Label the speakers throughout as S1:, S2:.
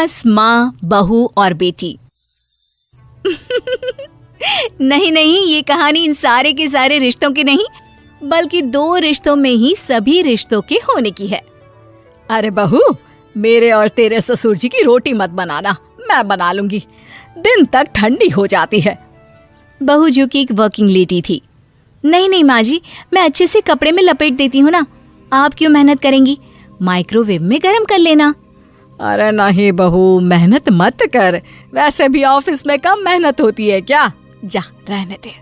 S1: सास, माँ, बहू और बेटी। नहीं नहीं, ये कहानी इन सारे के सारे रिश्तों की नहीं, बल्कि 2 रिश्तों में ही सभी रिश्तों के होने की है। अरे बहू, मेरे और तेरे ससुर जी की रोटी मत बनाना, मैं बना लूंगी, दिन तक ठंडी हो जाती है। बहू जो कि एक वर्किंग लेडी थी। नहीं नहीं माँ जी, मैं अच्छे से कपड़े में लपेट देती हूँ ना, आप क्यों मेहनत करेंगी, माइक्रोवेव में गर्म कर लेना। अरे नहीं बहू, मेहनत मत कर, वैसे भी ऑफिस में कम मेहनत होती है क्या, जा रहने दे।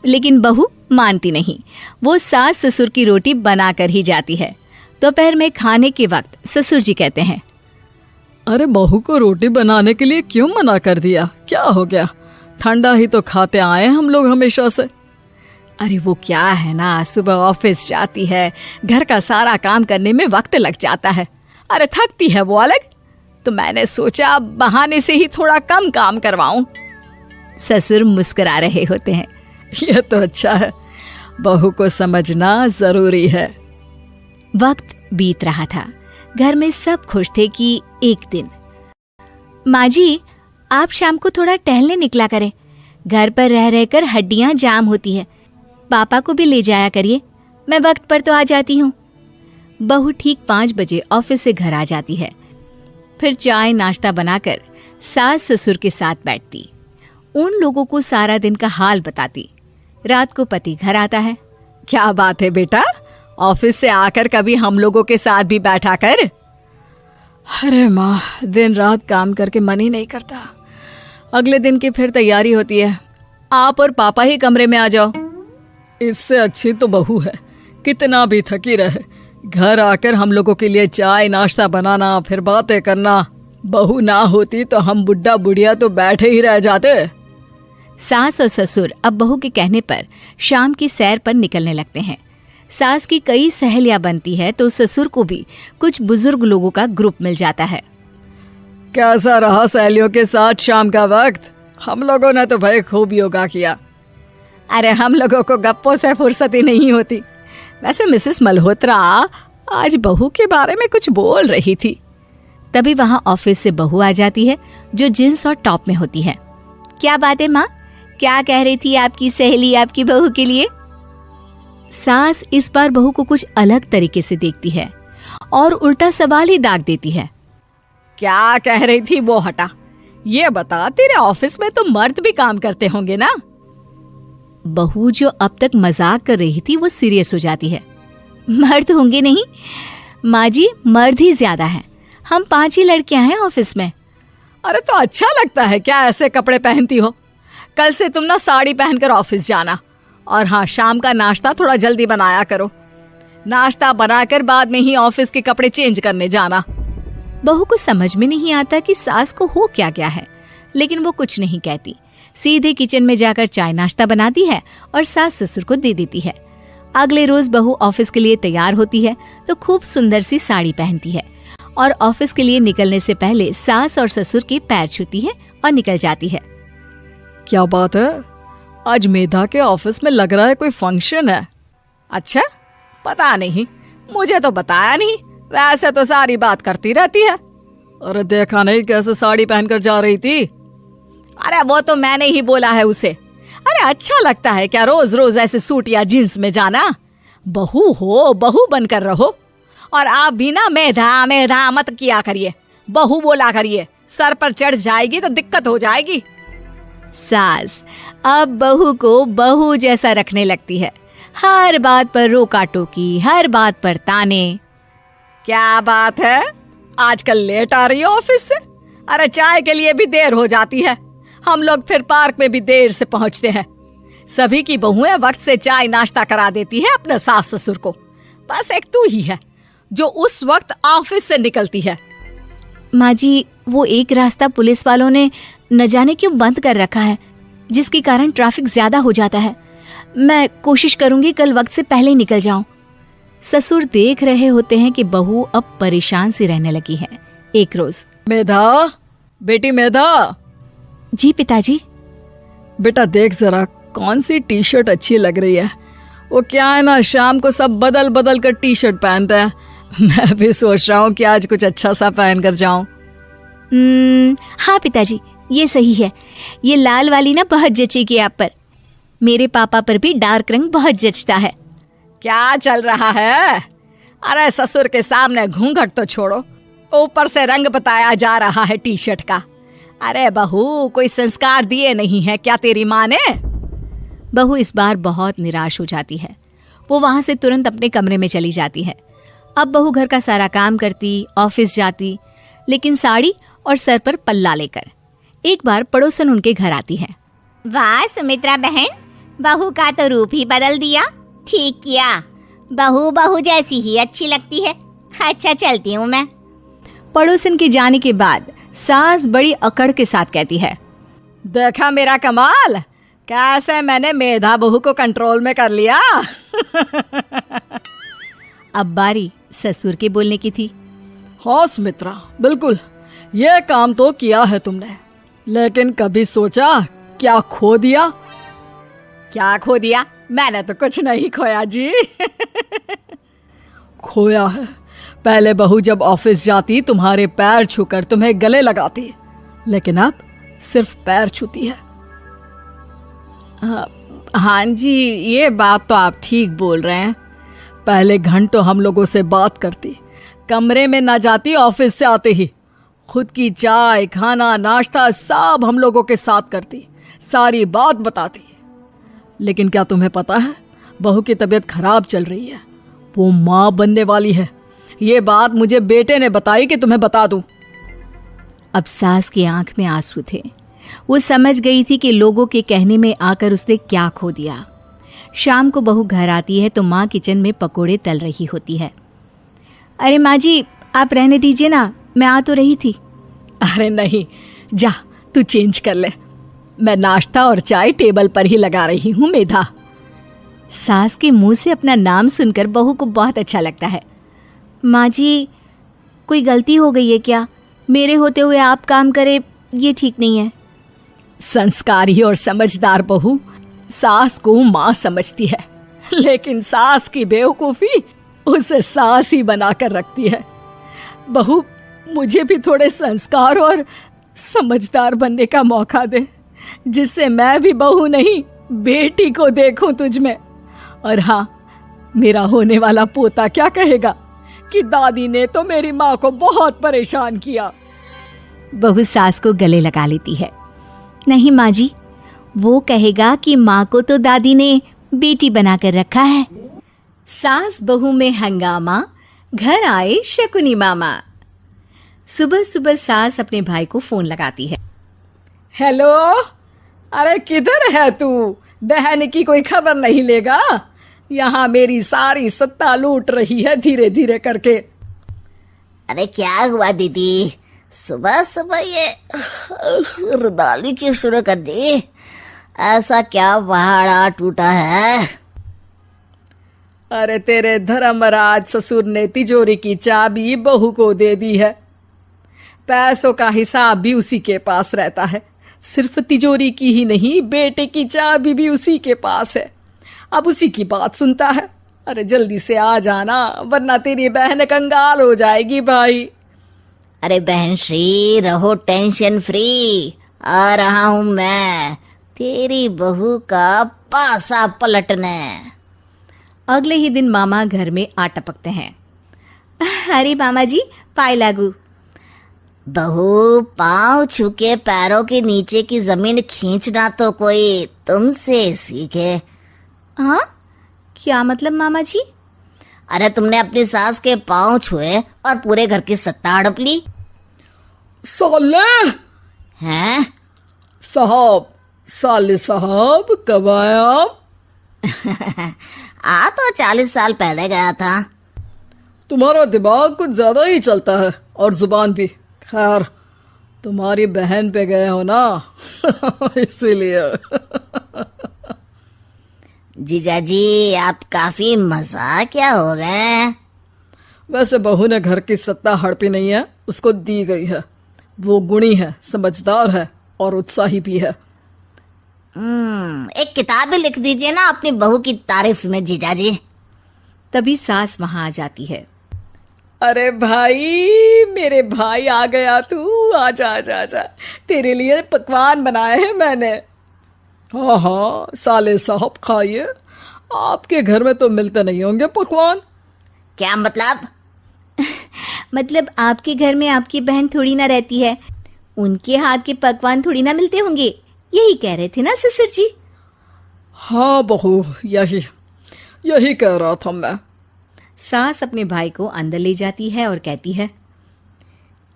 S1: लेकिन बहू मानती नहीं, वो सास ससुर की रोटी बनाकर ही जाती है। दोपहर में खाने के वक्त ससुर जी कहते हैं,
S2: अरे बहू को रोटी बनाने के लिए क्यों मना कर दिया, क्या हो गया, ठंडा ही तो खाते आए हम लोग हमेशा से।
S1: अरे वो क्या है ना, सुबह ऑफिस जाती है, घर का सारा काम करने में वक्त लग जाता है, अरे थकती है वो अलग, तो मैंने सोचा बहाने से ही थोड़ा कम काम करवाऊं। ससुर मुस्कुरा रहे होते हैं।
S2: यह तो अच्छा है, बहू को समझना जरूरी है।
S1: वक्त बीत रहा था, घर में सब खुश थे कि एक दिन, माँ जी आप शाम को थोड़ा टहलने निकला करें, घर पर रह रहकर हड्डियां जाम होती है, पापा को भी ले जाया करिए, मैं वक्त पर तो आ जाती हूँ। बहू ठीक 5 बजे ऑफिस से घर आ जाती है। फिर चाय नाश्ता बनाकर सास ससुर के साथ बैठती, उन लोगों को सारा दिन का हाल बताती। रात को पति घर आता है।
S2: क्या बात है बेटा, ऑफिस से आकर कभी हम लोगों के साथ भी बैठा कर। अरे माँ, दिन रात काम करके मन ही नहीं करता, अगले दिन की फिर तैयारी होती है, आप और पापा ही कमरे में आ जाओ। इससे अच्छी तो बहू है, कितना भी थकी रहे, घर आकर हम लोगों के लिए चाय नाश्ता बनाना, फिर बातें करना। बहू ना होती तो हम बुढ़ा बुढ़िया तो बैठे ही रह जाते।
S1: सास और ससुर अब बहू के कहने पर शाम की सैर पर निकलने लगते हैं। सास की कई सहेलियां बनती है तो ससुर को भी कुछ बुजुर्ग लोगों का ग्रुप मिल जाता है।
S2: कैसा रहा सहेलियों के साथ शाम का वक्त? हम लोगों ने तो भाई खूब योगा किया।
S1: अरे हम लोगों को गप्पों से फुर्सत ही नहीं होती। वैसे मिसेस मल्होत्रा आज बहू के बारे में कुछ बोल रही थी। तभी वहां ऑफिस से बहू आ जाती है जो जींस और टॉप में होती है। क्या बात है माँ, क्या कह रही थी आपकी सहेली आपकी बहू के लिए? सास इस बार बहू को कुछ अलग तरीके से देखती है और उल्टा सवाल ही दाग देती है।
S2: क्या कह रही थी वो हटा, ये बता, तेरे ऑफिस में तो मर्द भी काम करते होंगे ना?
S1: बहू जो अब तक मजाक कर रही थी वो सीरियस हो जाती है। मर्द होंगे नहीं माँ जी, मर्द ही ज्यादा हैं, हम 5 ही लड़कियां हैं ऑफिस में।
S2: अरे तो अच्छा लगता है क्या ऐसे कपड़े पहनती हो? कल से तुम ना साड़ी पहनकर ऑफिस जाना, और हाँ, शाम का नाश्ता थोड़ा जल्दी बनाया करो, नाश्ता बनाकर बाद में ही ऑफिस के कपड़े चेंज करने जाना।
S1: बहू को समझ में नहीं आता कि सास को हो क्या गया है, लेकिन वो कुछ नहीं कहती, सीधे किचन में जाकर चाय नाश्ता बनाती है और सास ससुर को दे देती है। अगले रोज बहू ऑफिस के लिए तैयार होती है तो खूब सुंदर सी साड़ी पहनती है और ऑफिस के लिए निकलने से पहले सास और ससुर के पैर छूती है और निकल जाती है।
S2: क्या बात है, आज मेधा के ऑफिस में लग रहा है कोई फंक्शन है। अच्छा, पता नहीं, मुझे तो बताया नहीं, वैसे तो सारी बात करती रहती है। अरे देखा नहीं कैसे साड़ी पहनकर जा रही थी?
S1: अरे वो तो मैंने ही बोला है उसे। अरे अच्छा लगता है क्या रोज रोज ऐसे सूट या जींस में जाना? बहू हो, बहू बनकर रहो, और आप भी ना मेधा मेधा मत किया करिए, बहू बोला करिए, सर पर चढ़ जाएगी तो दिक्कत हो जाएगी। सास अब बहू को बहू जैसा रखने लगती है, हर बात पर रोका टोकी, हर बात पर ताने।
S2: क्या बात है, आजकल लेट आ रही हो ऑफिस से? अरे चाय के लिए भी देर हो जाती है, हम लोग फिर पार्क में भी देर से पहुंचते हैं। सभी की बहुएं वक्त से चाय नाश्ता करा देती है अपने सास ससुर को, बस एक तू ही है जो उस वक्त ऑफिस से निकलती है।
S1: माँ जी, वो एक रास्ता पुलिस वालों ने न जाने क्यों बंद कर रखा है, जिसके कारण ट्रैफिक ज्यादा हो जाता है। मैं कोशिश करूंगी कल वक्त से पहले ही निकल जाऊं। ससुर देख रहे होते हैं कि बहू अब परेशान सी रहने लगी है। एक रोज,
S2: मेधा, बेटी मेधा।
S1: जी पिताजी।
S2: बेटा देख जरा कौन सी टी शर्ट अच्छी लग रही है। वो क्या है ना, शाम को सब बदल बदल कर टी शर्ट पहनते हैं, मैं भी सोच रहा हूँ कि आज कुछ अच्छा सा पहन कर जाऊं।
S1: हाँ पिताजी, ये सही है। ये लाल वाली ना बहुत जचेगी आप पर। मेरे पापा पर भी डार्क रंग बहुत जचता है।
S2: क्या चल रहा है? अरे ससुर के सामने घूंघट तो छोड़ो, ऊपर से रंग बताया जा रहा है टी शर्ट का। अरे बहू, कोई संस्कार दिए नहीं है क्या तेरी माँ ने?
S1: बहू इस बार बहुत निराश हो जाती है। वो वहां से तुरंत अपने कमरे में चली जाती है। अब बहू घर का सारा काम करती, ऑफिस जाती, लेकिन साड़ी और सर पर पल्ला लेकर। एक बार पड़ोसन उनके घर आती है।
S3: वाह सुमित्रा बहन, बहू का तो रूप ही बदल दिया। ठीक किया, बहू बहू जैसी ही अच्छी लगती है। अच्छा चलती हूँ मैं।
S1: पड़ोसन के जाने के बाद सास बड़ी अकड़ के साथ कहती है,
S2: देखा मेरा कमाल, कैसे मैंने मेधा बहू को कंट्रोल में कर लिया।
S1: अब बारी ससुर के बोलने की थी।
S2: हाँ सुमित्रा, बिल्कुल ये काम तो किया है तुमने, लेकिन कभी सोचा क्या खो दिया? क्या खो दिया? मैंने तो कुछ नहीं खोया जी। खोया है, पहले बहू जब ऑफिस जाती तुम्हारे पैर छूकर तुम्हें गले लगाती, लेकिन अब सिर्फ पैर छूती है। हाँ जी, ये बात तो आप ठीक बोल रहे हैं। पहले घंटों हम लोगों से बात करती, कमरे में ना जाती, ऑफिस से आते ही खुद की चाय, खाना, नाश्ता सब हम लोगों के साथ करती, सारी बात बताती। लेकिन क्या तुम्हें पता है, बहू की तबीयत खराब चल रही है, वो माँ बनने वाली है। ये बात मुझे बेटे ने बताई कि तुम्हें बता दूं।
S1: अब सास की आंख में आंसू थे। वो समझ गई थी कि लोगों के कहने में आकर उसने क्या खो दिया। शाम को बहू घर आती है तो माँ किचन में पकोड़े तल रही होती है। अरे माँ जी, आप रहने दीजिए ना, मैं आ तो रही थी।
S2: अरे नहीं, जा तू चेंज कर ले, मैं नाश्ता और चाय टेबल पर ही लगा रही हूँ मेधा।
S1: सास के मुंह से अपना नाम सुनकर बहू को बहुत अच्छा लगता है। माँ जी, कोई गलती हो गई है क्या? मेरे होते हुए आप काम करे, ये ठीक नहीं है।
S2: संस्कारी और समझदार बहू सास को माँ समझती है, लेकिन सास की बेवकूफी उसे सास ही बनाकर रखती है। बहू, मुझे भी थोड़े संस्कार और समझदार बनने का मौका दे, जिससे मैं भी बहू नहीं बेटी को देखूं तुझ में। और हाँ, मेरा होने वाला पोता क्या कहेगा कि दादी ने तो मेरी माँ को बहुत परेशान किया।
S1: बहू सास को गले लगा लेती है। नहीं माँ जी, वो कहेगा कि माँ को तो दादी ने बेटी बनाकर रखा है। सास बहू में हंगामा, घर आए शकुनी मामा। सुबह सुबह सास अपने भाई को फोन लगाती है।
S2: हेलो, अरे किधर है तू? बहन की कोई खबर नहीं लेगा? यहाँ मेरी सारी सत्ता लूट रही है धीरे धीरे करके।
S3: अरे क्या हुआ दीदी, सुबह सुबह ये रुदाली क्यों शुरू कर दी? ऐसा क्या पहाड़ा टूटा है?
S2: अरे तेरे धर्मराज ससुर ने तिजोरी की चाबी बहू को दे दी है। पैसों का हिसाब भी उसी के पास रहता है। सिर्फ तिजोरी की ही नहीं, बेटे की चाबी भी उसी के पास है। अब उसी की बात सुनता है। अरे जल्दी से आ जाना, वरना तेरी बहन कंगाल हो जाएगी भाई।
S3: अरे बहन श्री, रहो टेंशन फ्री, आ रहा हूँ मैं तेरी बहू का पासा पलटने।
S1: अगले ही दिन मामा घर में आ टपकते हैं। अरे मामा जी, पाए लागू।
S3: बहू, पाँव छू के पैरों के नीचे की जमीन खींचना तो कोई तुमसे सीखे।
S1: हाँ, क्या मतलब मामा जी?
S3: अरे तुमने अपनी सास के पाँव छुए और पूरे घर की सत्ता हड़प ली।
S2: साले
S3: हैं?
S2: साहब, साले साहब कब आए आप?
S3: आ तो 40 साल पहले गया था।
S2: तुम्हारा दिमाग कुछ ज्यादा ही चलता है और जुबान भी। खैर, तुम्हारी बहन पे गए हो ना इसीलिए।
S3: जीजाजी, आप काफी मजाकिया हो गए।
S2: वैसे बहू ने घर की सत्ता हड़पी नहीं है, उसको दी गई है। वो गुणी है, समझदार है और उत्साही भी है।
S3: एक किताब भी लिख दीजिए ना अपनी बहू की तारीफ में जीजाजी।
S1: तभी सास वहां आ जाती है।
S2: अरे भाई, मेरे भाई आ गया तू। आजा आजा आजा, तेरे लिए पकवान बनाए हैं मैंने। हाँ हाँ साले साहब, खाइए। आपके घर में तो मिलते नहीं होंगे पकवान।
S3: क्या मतलब?
S1: मतलब आपके घर में आपकी बहन थोड़ी ना रहती है, उनके हाथ के पकवान थोड़ी ना मिलते होंगे, यही कह रहे थे ना ससुर जी?
S2: हाँ बहू, यही कह रहा था मैं।
S1: सास अपने भाई को अंदर ले जाती है और कहती है,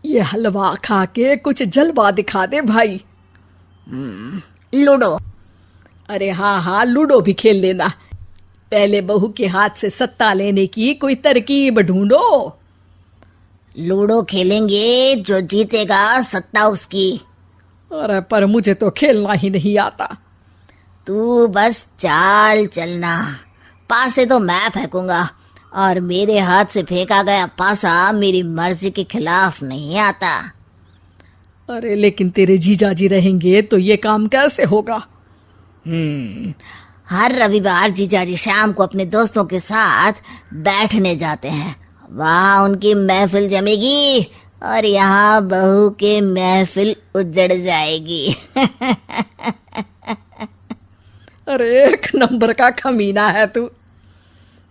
S2: ये हलवा खा के कुछ जलवा दिखा दे भाई।
S3: लूडो।
S2: अरे हाँ हाँ, लूडो भी खेल लेना। पहले बहू के हाथ से सत्ता लेने की कोई तरकीब ढूंढो।
S3: लूडो खेलेंगे, जो जीतेगा सत्ता उसकी।
S2: अरे पर मुझे तो खेलना ही नहीं आता।
S3: तू बस चाल चलना, पासे तो मैं फेंकूंगा, और मेरे हाथ से फेंका गया पासा मेरी मर्जी के खिलाफ नहीं आता।
S2: अरे लेकिन तेरे जीजाजी रहेंगे तो ये काम कैसे होगा?
S3: हर रविवार जीजाजी शाम को अपने दोस्तों के साथ बैठने जाते हैं। वहाँ उनकी महफिल जमेगी और यहाँ बहू की महफिल उजड़ जाएगी।
S2: अरे एक नंबर का कमीना है तू।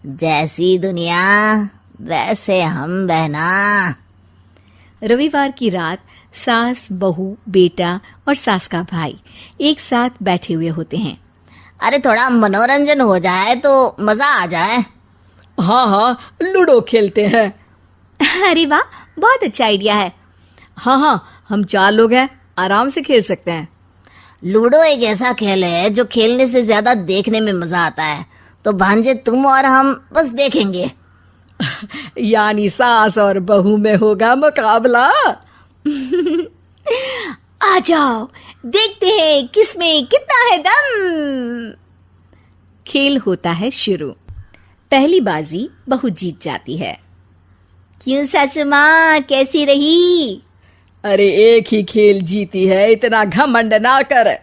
S3: जैसी दुनिया वैसे हम बहना।
S1: रविवार की रात सास, बहू, बेटा और सास का भाई एक साथ बैठे हुए होते हैं।
S3: अरे थोड़ा मनोरंजन हो जाए तो मजा आ जाए।
S2: हाँ हाँ, लूडो खेलते हैं।
S1: अरे वाह, बहुत अच्छा आइडिया है।
S2: हाँ हाँ, हम 4 लोग हैं, आराम से खेल सकते हैं।
S3: लूडो एक ऐसा खेल है जो खेलने से ज्यादा देखने में मजा आता है। तो भांजे तुम और हम बस देखेंगे।
S2: यानी सास और बहू में होगा मुकाबला।
S1: आ जाओ, देखते हैं किसमें कितना है दम। खेल होता है शुरू। पहली बाजी बहू जीत जाती है। क्यों सासू माँ, कैसी रही?
S2: अरे एक ही खेल जीती है, इतना घमंड ना कर।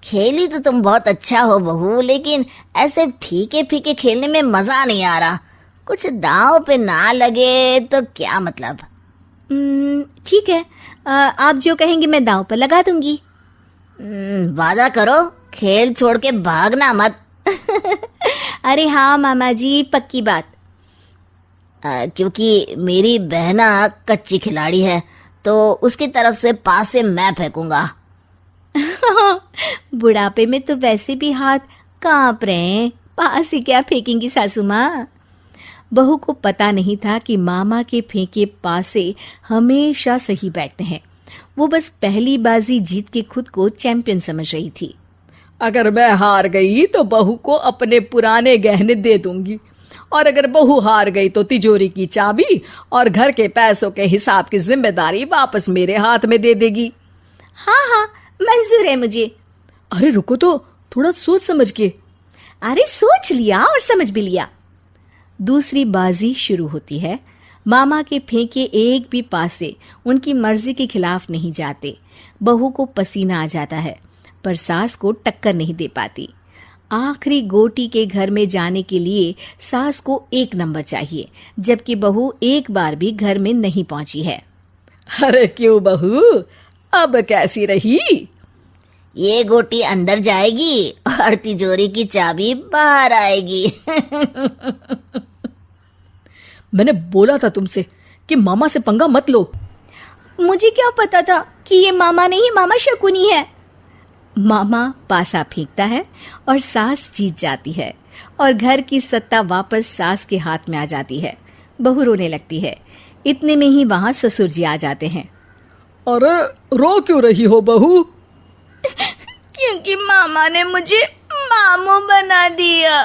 S3: खेली तो तुम बहुत अच्छा हो बहू, लेकिन ऐसे फीके फीके खेलने में मजा नहीं आ रहा। कुछ दांव पे ना लगे तो क्या मतलब।
S1: ठीक है, आप जो कहेंगे मैं दांव पर लगा दूंगी।
S3: वादा करो, खेल छोड़ के भागना मत।
S1: अरे हाँ मामा जी, पक्की बात।
S3: क्योंकि मेरी बहना कच्ची खिलाड़ी है, तो उसकी तरफ से पास से मैं फेंकूंगा।
S1: बुढ़ापे में तो वैसे भी हाथ कांप रहे हैं, पास ही क्या फेंकेंगी सासू माँ। बहू को पता नहीं था कि मामा के फेंके पासे हमेशा सही बैठते हैं। वो बस पहली बाजी जीत के खुद को चैंपियन समझ रही थी।
S2: अगर मैं हार गई तो बहू को अपने पुराने गहने दे दूंगी, और अगर बहू हार गई तो तिजोरी की चाबी और घर के पैसों के हिसाब की जिम्मेदारी वापस मेरे हाथ में दे देगी।
S1: हाँ हाँ, मंजूर है मुझे।
S2: अरे रुको तो, थोड़ा सोच समझ के।
S1: अरे सोच लिया और समझ भी लिया। दूसरी बाजी शुरू होती है। मामा के फेंके एक भी पासे उनकी मर्जी के खिलाफ नहीं जाते। बहू को पसीना आ जाता है, पर सास को टक्कर नहीं दे पाती। आखिरी गोटी के घर में जाने के लिए सास को 1 नंबर चाहिए, जबकि बहू एक बार भी घर में नहीं पहुंची है।
S2: अरे क्यों बहू, अब कैसी रही?
S3: ये गोटी अंदर जाएगी और तिजोरी की चाबी बाहर आएगी।
S2: मैंने बोला था तुमसे कि मामा से पंगा मत लो।
S1: मुझे क्या पता था कि ये मामा नहीं, मामा शकुनी है। मामा पासा फेंकता है और सास जीत जाती है, और घर की सत्ता वापस सास के हाथ में आ जाती है। बहू रोने लगती है। इतने में ही वहां ससुर जी आ जाते हैं।
S2: अरे रो क्यों रही हो बहू?
S1: क्योंकि मामा ने मुझे मामू बना दिया।